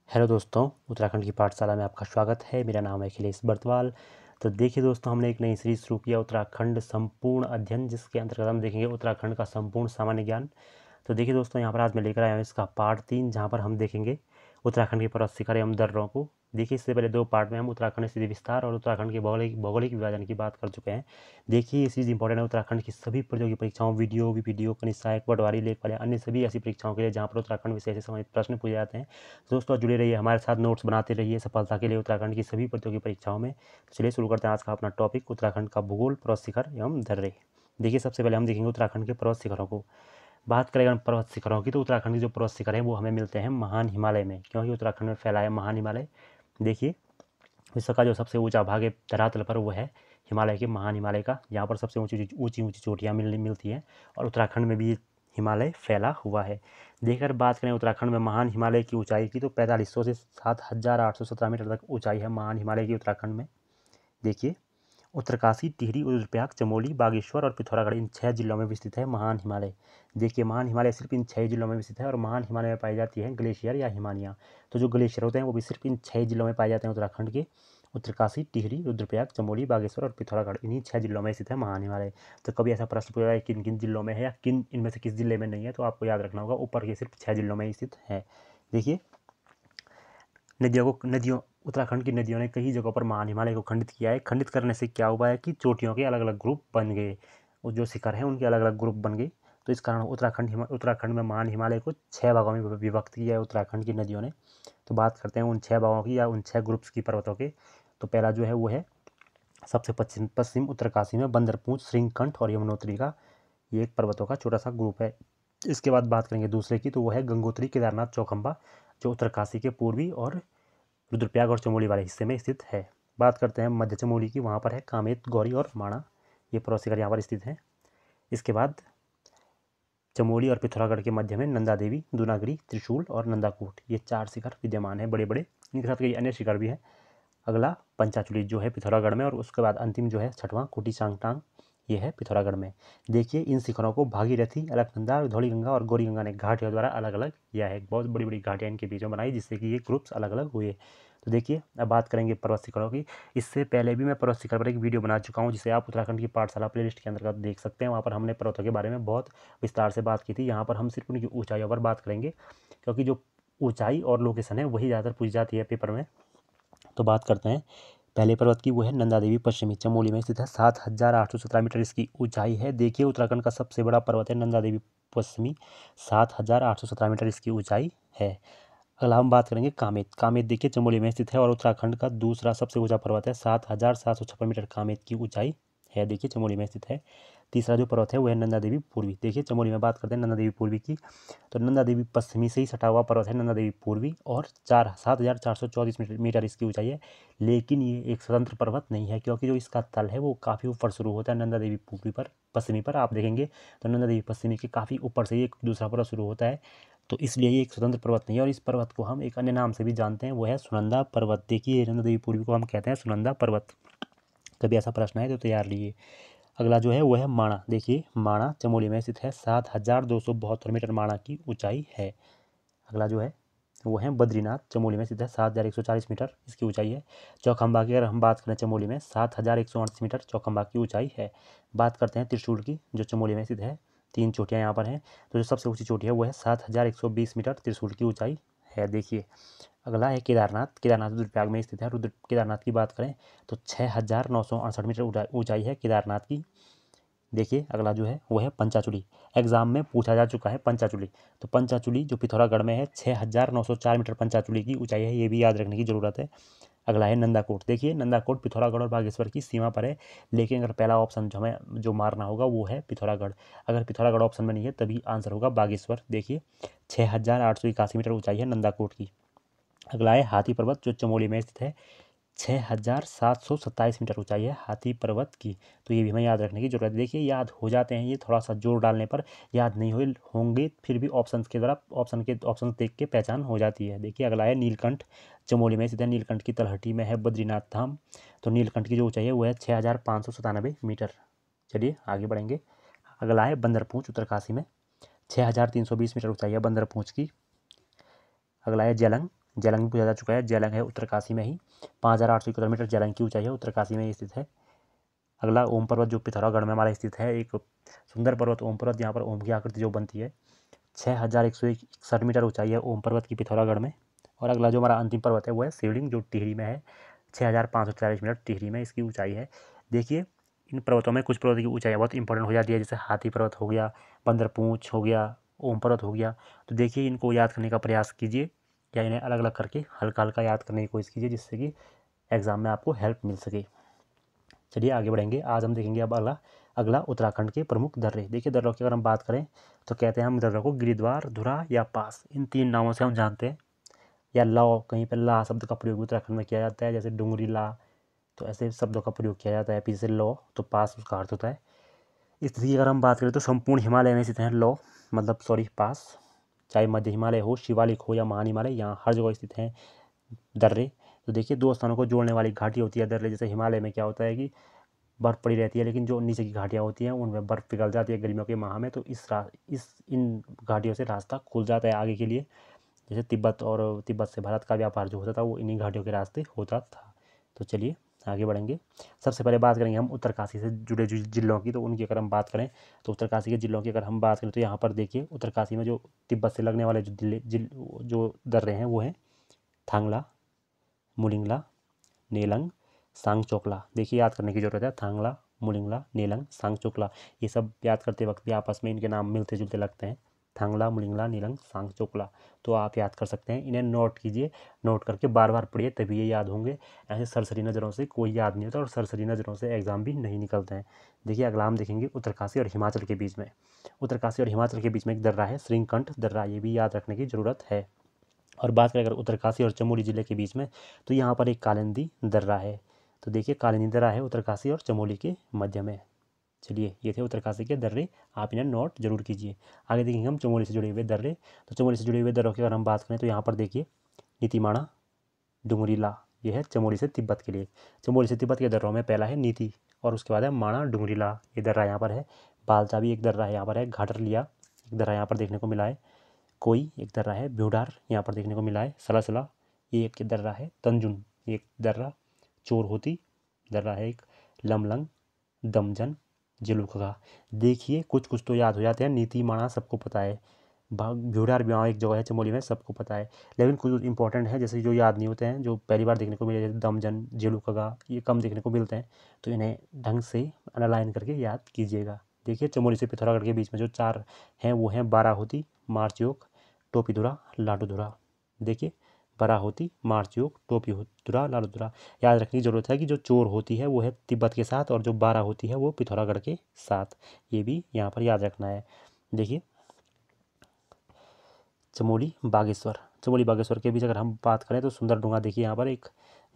Hello दोस्तों, उत्तराखंड की पाठशाला में आपका स्वागत है। मेरा नाम है अखिलेश बर्तवाल। तो देखिए दोस्तों, हमने एक नई सीरीज शुरू किया उत्तराखंड संपूर्ण अध्ययन, जिसके अंतर्गत हम देखेंगे उत्तराखंड का संपूर्ण सामान्य ज्ञान। तो देखिए दोस्तों, यहाँ पर आज मैं लेकर आया हूँ इसका पार्ट 3, जहाँ पर हम देखेंगे उत्तराखंड के पर्वत शिखर एवं दर्रों को। देखिए, इससे पहले 2 पार्ट में हम उत्तराखंड स्थिति विस्तार और उत्तराखंड के भौगोलिक विभाजन की बात कर चुके हैं। देखिए, ये चीज़ इंपॉर्टेंट है उत्तराखंड की सभी प्रतियोगी परीक्षाओं, वीडियो, वीपीडीओ, कनिष्ठ सहायक, पटवारी, लेखपाल, अन्य सभी ऐसी परीक्षाओं के लिए जहाँ पर उत्तराखंड विषय से संबंधित प्रश्न पूछे जाते हैं। तो दोस्तों, जुड़े रहिए हमारे साथ, नोट्स बनाते रहिए सफलता के लिए उत्तराखंड की सभी प्रतियोगी परीक्षाओं में। चलिए शुरू करते हैं आज का अपना टॉपिक, उत्तराखंड का भूगोल, पर्वत शिखर एवं दर्रे। देखिए, सबसे पहले हम देखेंगे उत्तराखंड के पर्वत शिखरों को। बात करें अगर पर्वत शिखरों की, तो उत्तराखंड के जो पर्वत शिखर हैं वो हमें मिलते हैं महान हिमालय में, क्योंकि उत्तराखंड में फैला है महान हिमालय। देखिए, विश्व का जो सबसे ऊंचा भाग है धरातल पर, वो है हिमालय के महान हिमालय का, जहाँ पर सबसे ऊंची ऊंची ऊंची चोटियाँ मिलती हैं, और उत्तराखंड में भी हिमालय फैला हुआ है। देखकर बात करें उत्तराखंड में महान हिमालय की ऊंचाई की, तो 4500 से 7817 मीटर तक ऊंचाई है महान हिमालय की उत्तराखंड में। देखिए, उत्तरकाशी, टिहरी, रुद्रप्रयाग, चमोली, बागेश्वर और पिथौरागढ़, इन 6 जिलों में विस्तृत है महान हिमालय। देखिए, महान हिमालय सिर्फ इन 6 जिलों में विस्तृत है, और महान हिमालय में पाई जाती है ग्लेशियर या हिमानियाँ। तो जो ग्लेशियर होते हैं वो भी सिर्फ इन 6 जिलों में पाए जाते हैं उत्तराखंड के। उत्तरकाशी, टिहरी, रुद्रप्रयाग, चमोली, बागेश्वर और पिथौरागढ़, इन्हीं 6 जिलों में स्थित है महान हिमालय। तो कभी ऐसा प्रश्न पूछा जाए किन किन जिलों में है या किन इनमें से किस जिले में नहीं है, तो आपको याद रखना होगा ऊपर के सिर्फ 6 जिलों में स्थित है। देखिए, नदियों उत्तराखंड की नदियों ने कई जगहों पर महान हिमालय को खंडित किया है। खंडित करने से क्या हुआ है कि चोटियों के अलग अलग ग्रुप बन गए, और जो शिखर हैं उनके अलग अलग ग्रुप बन गए। तो इस कारण उत्तराखंड में महान हिमालय को 6 भागों में विभक्त किया है उत्तराखंड की नदियों ने। तो बात करते हैं उन 6 भागों की या उन 6 ग्रुप्स की पर्वतों के। तो पहला जो है वो है सबसे पश्चिम उत्तरकाशी में बंदरपूंछ, श्रृंगकंठ और यमुनोत्री का ये एक पर्वतों का छोटा सा ग्रुप है। इसके बाद बात करेंगे दूसरे की, तो वो है गंगोत्री, केदारनाथ, चौखंबा, जो उत्तरकाशी के पूर्वी और रुद्रप्रयाग और चमोली वाले हिस्से में स्थित है। बात करते हैं मध्य चमोली की, वहाँ पर है कामेत, गौरी और माणा, ये पर्वत शिखर यहाँ पर स्थित हैं। इसके बाद चमोली और पिथौरागढ़ के मध्य में नंदा देवी, दूनागिरी, त्रिशूल और नंदाकोट, ये 4 शिखर विद्यमान हैं बड़े बड़े। इनके साथ कई अन्य शिखर भी हैं। अगला पंचाचूली जो है पिथौरागढ़ में, और उसके बाद अंतिम जो है 6वां कोटी सांगटांग, ये है पिथौरागढ़ में। देखिए, इन शिखरों को भागीरथी, अलकनंदा, धौली गंगा और गौरी गंगा ने घाटियों द्वारा अलग अलग किया है। बहुत बड़ी बड़ी घाटियाँ इनके बीच में बनाई, जिससे कि ये ग्रुप्स अलग अलग हुए। तो देखिए, अब बात करेंगे पर्वत शिखरों की। इससे पहले भी मैं पर्वत शिखर पर एक वीडियो बना चुका हूँ, जिसे आप उत्तराखंड की पाठशाला प्लेलिस्ट के अंतर्गत देख सकते हैं। वहाँ पर हमने पर्वतों के बारे में बहुत विस्तार से बात की थी। यहाँ पर हम सिर्फ उनकी ऊंचाइयों पर बात करेंगे, क्योंकि जो ऊंचाई और लोकेशन है वही ज़्यादातर पूछी जाती है पेपर में। तो बात करते हैं पहले पर्वत की, वो है नंदा देवी, पश्चिमी चमोली में स्थित है, 7817 मीटर इसकी ऊंचाई है। देखिए, उत्तराखंड का सबसे बड़ा पर्वत है नंदा देवी पश्चिमी, 7817 मीटर इसकी ऊंचाई है। अगला हम बात करेंगे कामेत। कामेत देखिए चमोली में स्थित है, और उत्तराखंड का दूसरा सबसे ऊंचा पर्वत है, 7756 मीटर कामेत की ऊंचाई है। देखिए, चमोली में स्थित है। तीसरा जो पर्वत है वो है नंदा देवी पूर्वी। देखिए, चमोली में बात करते हैं नंदा देवी पूर्वी की, तो नंदा देवी पश्चिमी से ही सटा हुआ पर्वत है नंदा देवी पूर्वी, और 7434 मीटर इसकी ऊंचाई है। लेकिन ये एक स्वतंत्र पर्वत नहीं है, क्योंकि जो इसका तल है वो काफ़ी ऊपर शुरू होता है नंदा देवी पूर्वी पर। पश्चिमी पर आप देखेंगे तो नंदा देवी पश्चिमी के काफ़ी ऊपर से एक दूसरा पर्वत शुरू होता है। तो इसलिए ये एक स्वतंत्र पर्वत नहीं है, और इस पर्वत को हम एक अन्य नाम से भी जानते हैं, वो है सुनंदा पर्वत। देखिए, नंदा देवी पूर्वी को हम कहते हैं सुनंदा पर्वत। कभी ऐसा प्रश्न है तो तैयार लीजिए। अगला जो है वो है माणा। देखिए, माणा चमोली में स्थित है, 7272 मीटर माणा की ऊंचाई है। अगला जो है वो है बद्रीनाथ, चमोली में स्थित है, 7140 मीटर इसकी ऊंचाई है। चौखंबा की अगर हम बात करें चमोली में, 7138 मीटर चौखंबा की ऊंचाई है। बात करते हैं त्रिशूल की, जो चमोली में स्थित है। 3 चोटियाँ यहाँ पर हैं, तो जो सबसे ऊंची चोटी है वो है 7120 मीटर त्रिशूल की ऊंचाई है। देखिए, अगला है केदारनाथ। केदारनाथ रुद्रप्रयाग में स्थित है। केदारनाथ की बात करें तो 6968 मीटर ऊंचाई है केदारनाथ की। देखिए, अगला जो है वो है पंचाचूली। एग्जाम में पूछा जा चुका है पंचाचूली। तो पंचाचूली जो पिथौरागढ़ में है, 6904 मीटर पंचाचूली की ऊंचाई है, ये भी याद रखने की ज़रूरत है। अगला है नंदाकोट। देखिए, नंदाकोट पिथौरागढ़ और बागेश्वर की सीमा पर है, लेकिन अगर पहला ऑप्शन जो हमें जो मारना होगा वो है पिथौरागढ़। अगर पिथौरागढ़ ऑप्शन में नहीं है तभी आंसर होगा बागेश्वर। देखिए, 6881 मीटर ऊंचाई है नंदाकोट की। अगला है हाथी पर्वत, जो चमोली में स्थित है, 6727 मीटर ऊंचाई है हाथी पर्वत की। तो ये भी हमें याद रखने की जरूरत है। देखिए, याद हो जाते हैं ये, थोड़ा सा जोर डालने पर याद नहीं होंगे, फिर भी ऑप्शन के द्वारा ऑप्शन देख के पहचान हो जाती है। देखिए, अगला है नीलकंठ। चमोली में स्थित है, नीलकंठ की तलहटी में है बद्रीनाथ धाम। तो नीलकंठ की जो ऊंचाई है वो है 6597 मीटर। चलिए आगे बढ़ेंगे। अगला है बंदरपूंछ, उत्तरकाशी में 6320 मीटर ऊंचाई है बंदरपूंछ की। अगला है जेलंग, जेलंग भी पूछा जा चुका है। जेलंग है उत्तरकाशी में ही, 5871 मीटर जेलंग की ऊंचाई है, उत्तरकाशी में ही स्थित है। अगला ओम पर्वत जो पिथौरागढ़ में हमारा स्थित है, एक सुंदर पर्वत ओम पर्वत, यहाँ पर ओम की आकृति जो बनती है। 6161 मीटर ऊंचाई है ओम पर्वत की पिथौरागढ़ में। और अगला जो हमारा अंतिम पर्वत है वो है शिवलिंग, जो टिहरी में है। 6540 मीटर टिहरी में इसकी ऊंचाई है। देखिए इन पर्वतों में कुछ पर्वतों की ऊंचाई बहुत इंपॉर्टेंट हो जाती है, जैसे हाथी पर्वत हो गया, बंदरपूंछ हो गया, ओम पर्वत हो गया। तो देखिए इनको याद करने का प्रयास कीजिए, या इन्हें अलग अलग करके हल्का हल्का याद करने की कोशिश कीजिए, जिससे कि एग्ज़ाम में आपको हेल्प मिल सके। चलिए आगे बढ़ेंगे। आज हम देखेंगे अब अगला उत्तराखंड के प्रमुख दर्रे। देखिए दर्रों की अगर हम बात करें तो कहते हैं हम दर्रों को गिरिद्वार, धुरा या पास, इन 3 नामों से हम जानते हैं। या लौ, कहीं पर ला शब्द का प्रयोग उत्तराखंड में किया जाता है, जैसे डुंगरी ला, तो ऐसे शब्दों का प्रयोग किया जाता है। पीछे से लौ तो पास उसका अर्थ होता है। इस तरह की अगर हम बात करें तो संपूर्ण हिमालय में स्थित हैं लौ, मतलब सॉरी पास। चाहे मध्य हिमालय हो, शिवालिक हो या महान हिमालय, यहाँ हर जगह स्थित हैं दर्रे। तो देखिए 2 स्थानों को जोड़ने वाली घाटी होती है दर्रे। जैसे हिमालय में क्या होता है कि बर्फ़ पड़ी रहती है, लेकिन जो नीचे की घाटियाँ होती हैं उनमें बर्फ़ पिघल जाती है गर्मियों के माह में, तो इन घाटियों से रास्ता खुल जाता है आगे के लिए। जैसे तिब्बत से भारत का व्यापार जो होता था वो इन्हीं घाटियों के रास्ते होता था। तो चलिए आगे बढ़ेंगे। सबसे पहले बात करेंगे हम उत्तरकाशी से जुड़े जिलों की। तो उनकी अगर हम बात करें तो उत्तरकाशी के जिलों की अगर हम बात करें तो यहाँ पर देखिए उत्तरकाशी में जो तिब्बत से लगने वाले जो दर्रे हैं वो हैं थांगला, मुलिंगला, नेलंग, सांगचोकला। देखिए याद करने की ज़रूरत है, थांगला, मुलिंगला, नेलंग, सांगचोकला। ये सब याद करते वक्त भी आपस में इनके नाम मिलते जुलते लगते हैं, थांगला, मुलिंगला, नेलंग, सांगचोकला। तो आप याद कर सकते हैं, इन्हें नोट कीजिए, नोट करके बार बार पढ़िए तभी ये याद होंगे। ऐसे सरसरी नज़रों से कोई याद नहीं होता और सरसरी नज़रों से एग्ज़ाम भी नहीं निकलते हैं। देखिए अगला हम देखेंगे उत्तरकाशी और हिमाचल के बीच में। उत्तरकाशी और हिमाचल के बीच में एक दर्रा है श्रृंगकंठ दर्रा, ये भी याद रखने की ज़रूरत है। और बात करें अगर उत्तरकाशी और चमोली ज़िले के बीच में तो यहाँ पर एक कालिंदी दर्रा है। तो देखिए कालिंदी दर्रा है उत्तरकाशी और चमोली के मध्य में। चलिए ये थे उत्तरकाशी के दर्रे, आप इन्हें नोट जरूर कीजिए। आगे देखेंगे हम चमोली से जुड़े हुए दर्रे। तो चमोली से जुड़े हुए दर्रों की अगर हम बात करें तो यहाँ पर देखिए नीतिमाणा, डुंगरीला, ये है चमोली से तिब्बत के लिए। चमोली से तिब्बत के दर्रों में पहला है नीति और उसके बाद है माणा डुंगरीला, ये दर्रा यहाँ पर है। बालचा भी एक दर्रा है यहाँ पर है। घाटरलिया एक दर्रा यहाँ पर देखने को मिला है। कोई एक दर्रा है। ब्यूडार यहाँ पर देखने को मिला है। सलासला ये एक दर्रा है। तंजुन एक दर्रा। चोर होती दर्रा है एक। लमलंग, दमजन, जिलुखगा। देखिए कुछ कुछ तो याद हो जाते हैं। नीति माणा सबको पता है, भ्यूडार ब्याह एक जगह है चमोली में, सबको पता है। लेकिन कुछ इंपॉर्टेंट है जैसे जो याद नहीं होते हैं, जो पहली बार देखने को मिले, जैसे दमजन, जिलुखगा, ये कम देखने को मिलते हैं। तो इन्हें ढंग से अनालाइन करके याद कीजिएगा। देखिए चमोली से पिथौरागढ़ के बीच में जो 4 हैं वो हैं बाराहोती, मारचोक, टोपीधुरा, लाडूधुरा। देखिए बाराहोती, मारचोक, टोपीधुरा, लाडूधुरा। याद रखने की ज़रूरत है कि जो चोर होती है वो है तिब्बत के साथ और जो बारा होती है वो पिथौरागढ़ के साथ, ये भी यहाँ पर याद रखना है। देखिए चमोली बागेश्वर, चमोली बागेश्वर के बीच अगर हम बात करें तो सुंदरडुंगा, देखिए यहाँ पर एक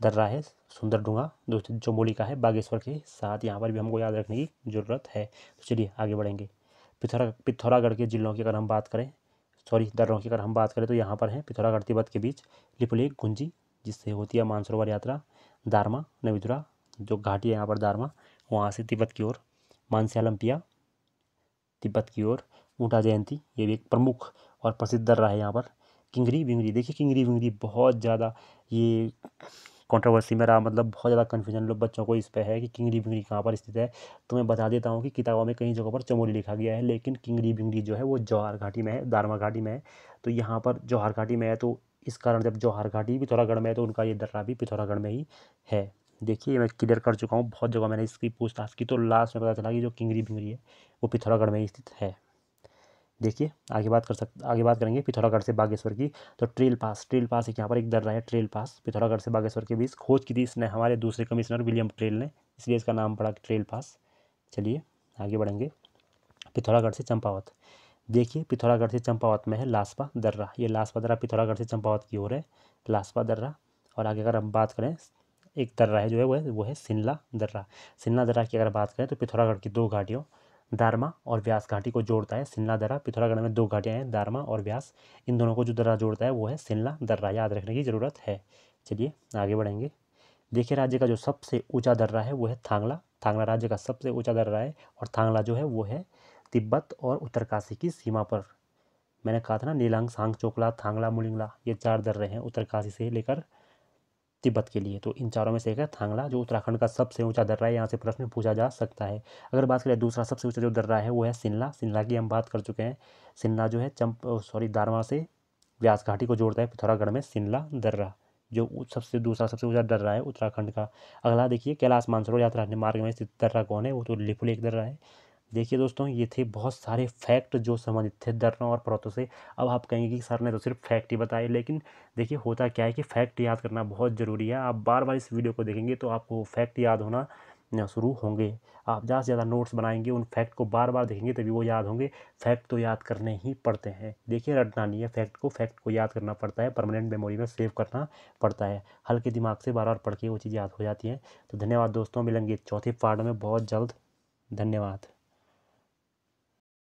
दर्रा है सुंदरडुंगा जो चमोली का है बागेश्वर के साथ, यहाँ पर भी हमको याद रखने की ज़रूरत है। तो चलिए आगे बढ़ेंगे। पिथौरागढ़ के जिलों की अगर हम बात करें, सॉरी दर्रों की अगर हम बात करें तो यहाँ पर है पिथौरागढ़ तिब्बत के बीच लिपुलेख, गुंजी जिससे होती है मानसरोवर यात्रा, दारमा, नविदुरा जो घाटी है यहाँ पर दारमा, वहाँ से तिब्बत की ओर, मानस्यालम्पिया तिब्बत की ओर, ऊँटा जयंती ये भी एक प्रमुख और प्रसिद्ध दर्रा है यहाँ पर। किंगरी विंगरी, देखिए किंगरी विंगरी बहुत ज़्यादा ये कंट्रोवर्सी में रहा, मतलब बहुत ज़्यादा कन्फ्यूजन लोग बच्चों को इस पे है कि किंगरी विंगरी कहाँ पर स्थित है। तो मैं बता देता हूँ कि किताबों में कई जगहों पर चमोली लिखा गया है, लेकिन किंगरी विंगरी जो है वो जौहर घाटी में है, दारमा घाटी में है। तो यहाँ पर जौहर घाटी में है, तो इस कारण जब जौहर घाटी पिथौरागढ़ में है तो उनका ये दर्रा भी पिथौरागढ़ में ही है। देखिए मैं क्लियर कर चुका हूँ, बहुत जगह मैंने इसकी पूछताछ की तो लास्ट में पता चला कि जो किंगरी विंगरी है वो पिथौरागढ़ में ही स्थित है। देखिए आगे बात करेंगे पिथौरागढ़ से बागेश्वर की। तो ट्रेल पास एक यहाँ पर एक दर्रा है ट्रेल पास, पिथौरागढ़ से बागेश्वर के बीच। खोज की थी इसने हमारे दूसरे कमिश्नर विलियम ट्रेल ने, इसलिए इसका नाम पड़ा ट्रेल पास। चलिए आगे बढ़ेंगे। पिथौरागढ़ से चंपावत, देखिए पिथौरागढ़ से चंपावत में है लासपा दर्रा, ये लासपा दर्रा पिथौरागढ़ से चंपावत की ओर है, लासपा दर्रा। और आगे अगर हम बात करें एक दर्रा है जो है वो है शिनला दर्रा। शिनला दर्रा की अगर बात करें तो पिथौरागढ़ की 2 घाटियों दारमा और व्यास घाटी को जोड़ता है शिनला दर्रा। पिथौरागढ़ में 2 घाटियाँ हैं दारमा और व्यास, इन दोनों को जो दर्रा जोड़ता है वो है शिनला दर्रा, याद रखने की ज़रूरत है। चलिए आगे बढ़ेंगे। देखिए राज्य का जो सबसे ऊंचा दर्रा है वो है थांगला, थांगला राज्य का सबसे ऊंचा दर्रा है। और थांगला जो है वो है तिब्बत और उत्तरकाशी की सीमा पर मैंने कहा था ना, नीलांग, सांगचोकला, थांगला, मुलिंगला, ये 4 दर्रे हैं उत्तरकाशी से लेकर तिब्बत के लिए। तो इन चारों में से एक है थांगला, जो उत्तराखंड का सबसे ऊंचा दर्रा है। यहाँ से प्रश्न पूछा जा सकता है। अगर बात करें दूसरा सबसे ऊंचा जो दर्रा है वो है शिमला। शिमला की हम बात कर चुके हैं। शिमला जो है दारवा से व्यास घाटी को जोड़ता है पिथौरागढ़ में शिमला दर्रा, जो दूसरा सबसे ऊंचा दर्रा है उत्तराखंड का। अगला देखिए, कैलाश मानसरोवर यात्रा मार्ग में स्थित दर्रा कौन है? वो तो लिपुलेख दर्रा है। देखिए दोस्तों, ये थे बहुत सारे फैक्ट जो संबंधित थे दर्रों और पर्वतों से। अब आप कहेंगे कि सर ने तो सिर्फ फैक्ट ही बताए, लेकिन देखिए होता क्या है कि फैक्ट याद करना बहुत ज़रूरी है। आप बार बार इस वीडियो को देखेंगे तो आपको फैक्ट याद होना शुरू होंगे। आप ज़्यादा से ज़्यादा नोट्स बनाएंगे, उन फैक्ट को बार बार देखेंगे तभी वो याद होंगे। फैक्ट तो याद करने ही पड़ते हैं। देखिए, रटना नहीं है फैक्ट को याद करना पड़ता है, परमानेंट मेमोरी में सेव करना पड़ता है। हल्के दिमाग से बार बार पढ़ के वो चीज़ याद हो जाती है। तो धन्यवाद दोस्तों, मिलेंगे चौथे पार्ट में बहुत जल्द। धन्यवाद।